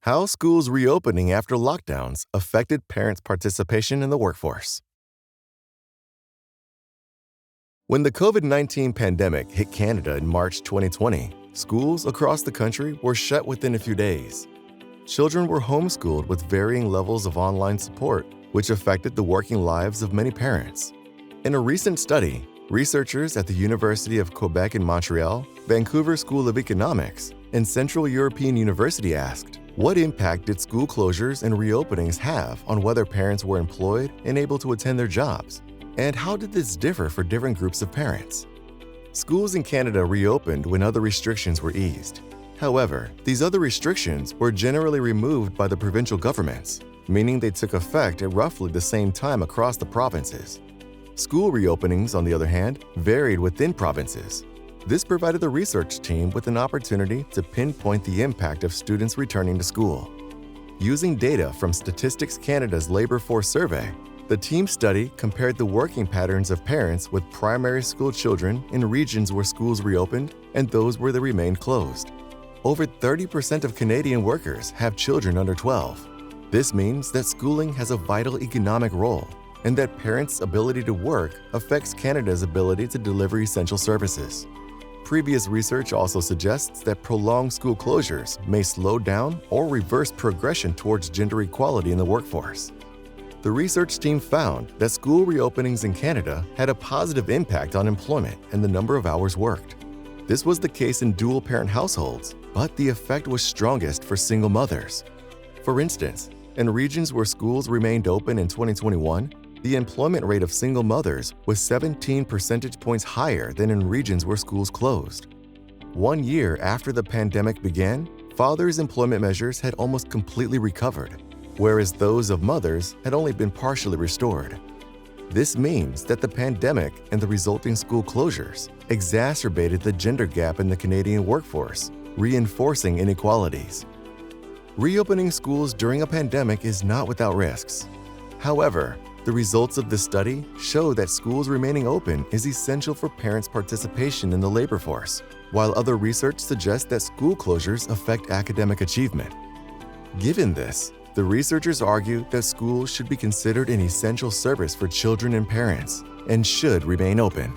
How schools reopening after lockdowns affected parents' participation in the workforce. When the COVID-19 pandemic hit Canada in March 2020, schools across the country were shut within a few days. Children were homeschooled with varying levels of online support, which affected the working lives of many parents. In a recent study, researchers at the University of Quebec in Montreal, Vancouver School of Economics, and Central European University asked, what impact did school closures and reopenings have on whether parents were employed and able to attend their jobs? And how did this differ for different groups of parents? Schools in Canada reopened when other restrictions were eased. However, these other restrictions were generally removed by the provincial governments, meaning they took effect at roughly the same time across the provinces. School reopenings, on the other hand, varied within provinces. This provided the research team with an opportunity to pinpoint the impact of students returning to school. Using data from Statistics Canada's Labour Force Survey, the team study compared the working patterns of parents with primary school children in regions where schools reopened and those where they remained closed. Over 30% of Canadian workers have children under 12. This means that schooling has a vital economic role and that parents' ability to work affects Canada's ability to deliver essential services. Previous research also suggests that prolonged school closures may slow down or reverse progression towards gender equality in the workforce. The research team found that school reopenings in Canada had a positive impact on employment and the number of hours worked. This was the case in dual-parent households, but the effect was strongest for single mothers. For instance, in regions where schools remained open in 2021, the employment rate of single mothers was 17 percentage points higher than in regions where schools closed. 1 year after the pandemic began, fathers' employment measures had almost completely recovered, whereas those of mothers had only been partially restored. This means that the pandemic and the resulting school closures exacerbated the gender gap in the Canadian workforce, reinforcing inequalities. Reopening schools during a pandemic is not without risks. However, the results of this study show that schools remaining open is essential for parents' participation in the labor force, while other research suggests that school closures affect academic achievement. Given this, the researchers argue that schools should be considered an essential service for children and parents and should remain open.